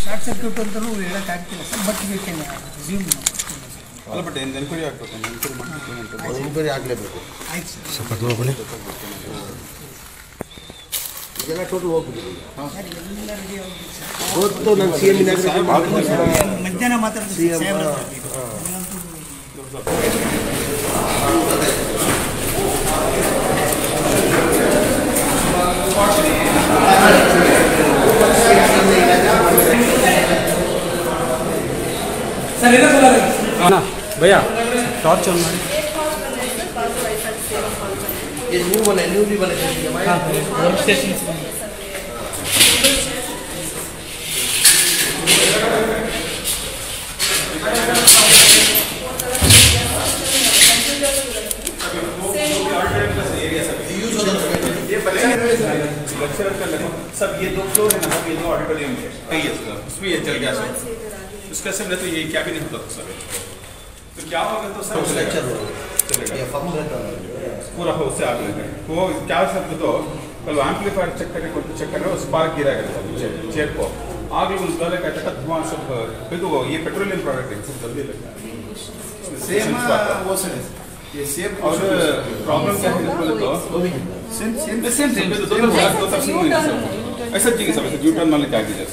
Short circuit ಅಂತಲೂ ಹೇಳೋಕ್ಕಾಗ್ತಿಲ್ಲ sir, but ಬೇಕೇನೆ zoom ಅಲ್ಲ but enquiry ಆಗಬೇಕು, ಎನ್ಕ್ವೈರಿ ಆಗಲೇಬೇಕು. ಆಯ್ತು ಸರ್. ಸ್ವಲ್ಪ ದೂರ ಬನ್ನಿ. ಇದೆಲ್ಲ ಟೋಟಲ್ ಹೋಗ್ಬಿಟ್ಟಿದೆ. ಎಲ್ಲ ರೆಡಿ ಆಗಿದೆ ಸರ್. ಇವತ್ತು ನಾನು ಸಿ ಎಮ್ ಮಧ್ಯಾಹ್ನ ಮಾತಾಡ್ತೀನಿ सर इधर बोला ना भैया टॉर्च ऑन मारी ये न्यू बने, न्यू भी बने स्टेशन सब ये 2 फ्लोर है ना, ये 2 ऑडिटोरियम है, उसमें ये चल गया सर, उसका सब तो ये कैबिनेट होता था सर, तो क्या होगा तो सब लेक्चर चलेगा पूरा हो से आग लगे वो क्या सब तो कल एम्पलीफायर चेक करके उस पार्क गिरा गया सब चेयर को आग उस गले का तक धुआं सब तो ये पेट्रोलियम प्रोडक्ट है सब जल्दी लगता है सेम वो सर ये सेम और प्रॉब्लम क्या है बोले तो सेम तो दोनों ऐसा चीज सब ऐसा यूटर्न वाले क्या कीजिए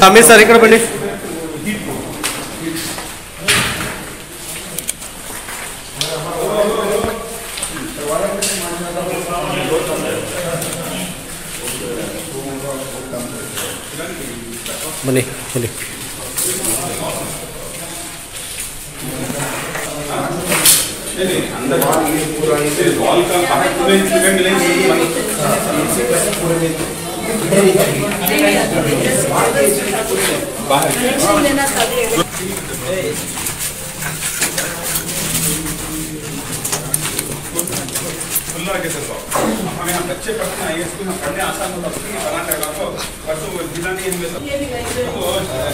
हमें सर इकड़ बने बने बने अंदर वॉल का बाहर पूरे इंस्ट्रूमेंट मिलेंगे बाहर खुला कैसे तो हमें हम बच्चे पढ़ते हैं इसको हम पढ़ने आसान होता है उसके बना रहेगा तो परसों जिला नहीं इनमें तो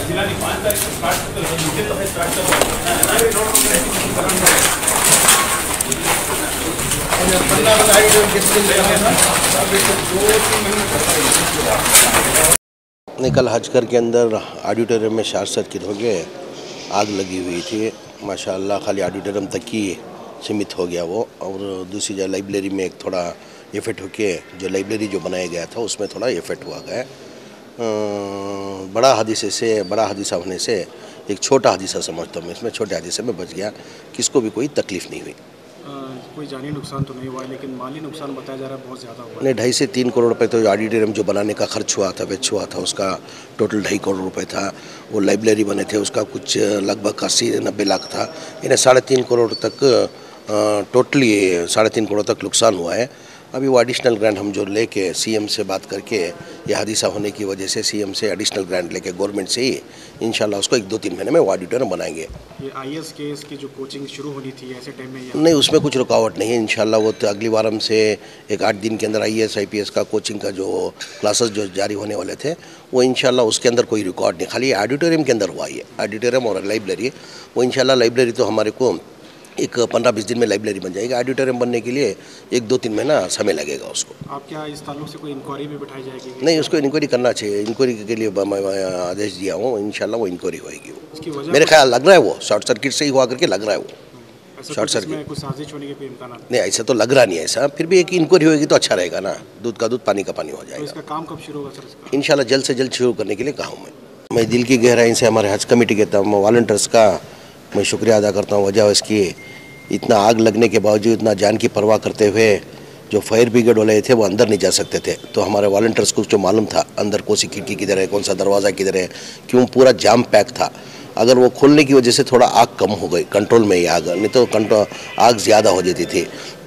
जिला नहीं 5 तारीख से स्टार्ट तो मुझे तो है स्टार्ट तो कल हजकर के अंदर ऑडिटोरियम में शॉर्ट सर्किट हो गए, आग लगी हुई थी। माशाअल्लाह खाली ऑडिटोरियम तक ही सीमित हो गया वो, और दूसरी जगह लाइब्रेरी में एक थोड़ा इफेक्ट होके जो लाइब्रेरी जो बनाया गया था उसमें थोड़ा इफेक्ट हुआ गया। बड़ा हादसा होने से एक छोटा हादसा समझता हूँ, इसमें छोटे हादसे में बच गया, किसको भी कोई तकलीफ नहीं हुई। कोई जानी नुकसान तो नहीं हुआ है, लेकिन माली नुकसान बताया जा रहा है बहुत ज़्यादा हुआ है। नहीं, 2.5 से 3 करोड़ रुपए तो ऑडिटोरियम जो बनाने का खर्च हुआ था, वेच हुआ था, उसका टोटल 2.5 करोड़ रुपए था। वो लाइब्रेरी बने थे उसका कुछ लगभग 80-90 लाख था। इन्हें 3.5 करोड़ तक टोटली 3.5 करोड़ तक नुकसान हुआ है। अभी वो एडिशनल ग्रांट हम जो लेके सीएम से बात करके, ये हादसा होने की वजह से सीएम से एडिशनल ग्रांट लेके गवर्नमेंट से ही इंशाल्लाह उसको 1-2-3 महीने में वो ऑडिटोरियम बनाएंगे। ये आईएएस केस की जो कोचिंग शुरू होनी थी ऐसे टाइम में नहीं, उसमें कुछ रुकावट नहीं है इंशाल्लाह। वो तो अगली बार हमसे एक 8 दिन के अंदर आईएएस आईपीएस का कोचिंग का जो क्लासेस जो जारी होने वाले थे वो इंशाल्लाह उसके अंदर कोई रिकॉर्ड नहीं, खाली ऑडिटोरियम के अंदर हुआ है। ऑडिटोरियम और लाइब्रेरी, वो इंशाल्लाह लाइब्रेरी तो हमारे को एक 15-20 दिन में लाइब्रेरी बन जाएगी। ऑडिटोरियम बनने के लिए 1-2-3 महीना समय लगेगा उसको। आप क्या इस ताल्लुक से कोई इंक्वायरी भी बिठाई जाएगी? नहीं, उसको इंक्वायरी करना चाहिए, इंक्वायरी के लिए मैं आदेश दिया हूँ, इंशाल्लाह वो इंक्वायरी होएगी। वो मेरे ख्याल लग रहा है वो शॉर्ट सर्किट से ही हुआ करके लग रहा है वो शॉर्ट सर्किट। कुछ साजिश होने के इम्कान नहीं, ऐसा तो लग रहा नहीं है ऐसा, फिर भी एक इंक्वायरी होगी तो अच्छा रहेगा ना, दूध का दूध पानी का पानी हो जाएगा। इसका काम कब शुरू होगा सर? इंशाल्लाह जल्द से जल्द शुरू करने के लिए कहा हूँ मैं दिल की गहराई से हमारे हज कमेटी के तमाम वॉलंटियर्स का मैं शुक्रिया अदा करता हूँ। वजह इसकी इतना आग लगने के बावजूद इतना जान की परवाह करते हुए जो फायर ब्रिगेड वाले थे वो अंदर नहीं जा सकते थे, तो हमारे वॉलंटियर्स को जो मालूम था अंदर कौन सी खिड़की किधर है, कौन सा दरवाज़ा किधर है, क्यों पूरा जाम पैक था। अगर वो खोलने की वजह से थोड़ा आग कम हो गई, कंट्रोल में ही आग, नहीं तो आग ज़्यादा हो जाती थी।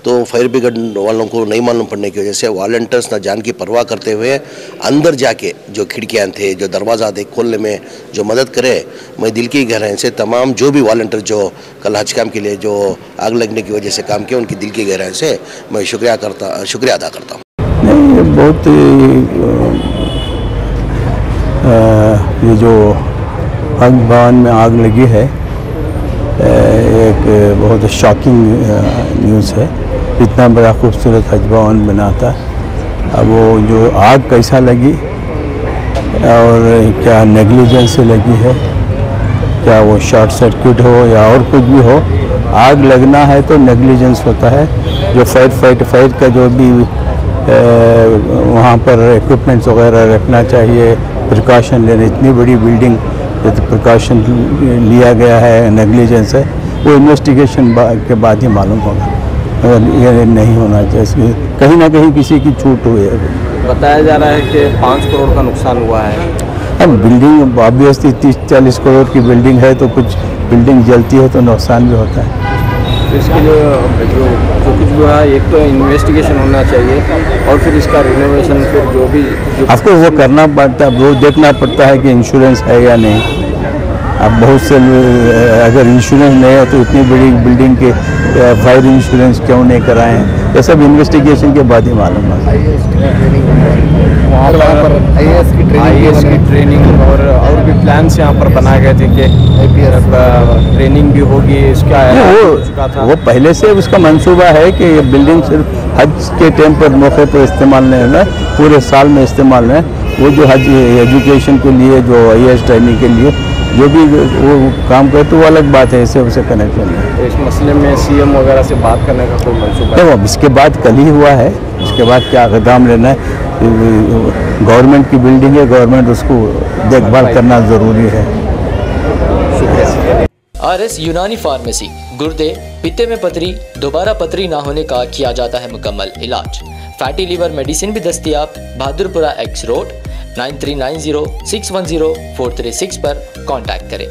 तो फायर ब्रिगेड वालों को नहीं मालूम पड़ने की वजह से वॉलंटियर्स ना जान की परवाह करते हुए अंदर जाके जो खिड़कियाँ थे, जो दरवाज़ा थे खोलने में जो मदद करे, मैं दिल की गहराई से तमाम जो भी वॉलंटियर जो कल हज काम के लिए जो आग लगने की वजह से काम किया उनकी दिल की गहराई से मैं शुक्रिया अदा करता हूँ। नहीं, बहुत ये जो हज भवन में आग लगी है एक बहुत शॉकिंग न्यूज़ है। इतना बड़ा खूबसूरत हज भवन बना था, अब वो जो आग कैसा लगी और क्या नेग्लिजेंस से लगी है, क्या वो शॉर्ट सर्किट हो या और कुछ भी हो, आग लगना है तो नेग्लिजेंस होता है। जो फायर का जो भी वहाँ पर इक्विपमेंट्स वगैरह रखना चाहिए, प्रिकॉशन लेने, इतनी बड़ी बिल्डिंग यदि प्रिकॉशन लिया गया है, नेग्लिजेंस है, वो इन्वेस्टिगेशन के बाद ही मालूम होगा। अगर ये नहीं होना चाहिए, कहीं ना कहीं किसी की छूट हुई है। बताया जा रहा है कि 5 करोड़ का नुकसान हुआ है। अब बिल्डिंग ऑब्वियसली 30-40 करोड़ की बिल्डिंग है तो कुछ बिल्डिंग जलती है तो नुकसान भी होता है। तो इसके लिए जो कुछ भी है, एक तो इन्वेस्टिगेशन होना चाहिए और फिर इसका रिनोवेशन, फिर जो भी आपको वो करना पड़ता है, वो देखना पड़ता है कि इंश्योरेंस है या नहीं। अब बहुत से अगर इंश्योरेंस नहीं है तो इतनी बड़ी बिल्डिंग के फायर इंश्योरेंस क्यों नहीं कराए हैं, ये सब इन्वेस्टिगेशन के बाद ही मालूम होगा। वहाँ पर IAS की ट्रेनिंग और भी प्लान्स यहाँ पर बनाए गए थे कि ट्रेनिंग भी होगी, इसका वो पहले से उसका मंसूबा है कि ये बिल्डिंग सिर्फ हज के टाइम पर मौके पर इस्तेमाल नहीं होना, पूरे साल में इस्तेमाल नहीं। वो जो हज एजुकेशन के लिए, जो IAS ट्रेनिंग के लिए जो भी वो काम करे तो वो अलग बात है, इससे उसे कनेक्शन है। तो इस मसले में CM वगैरह से बात करने का कोई मंसूबा है? तो इसके बाद कल ही हुआ है, इसके बाद क्या इक़दाम लेना है। गवर्नमेंट की बिल्डिंग है, गवर्नमेंट उसको देखभाल करना ज़रूरी है। RS यूनानी फार्मेसी, गुर्दे, पित्ते में पथरी, दोबारा पथरी ना होने का किया जाता है मुकम्मल इलाज। फैटी लीवर मेडिसिन भी दस्तयाब। बहादुरपुरा X रोड 9390 610 436 पर कांटेक्ट करें।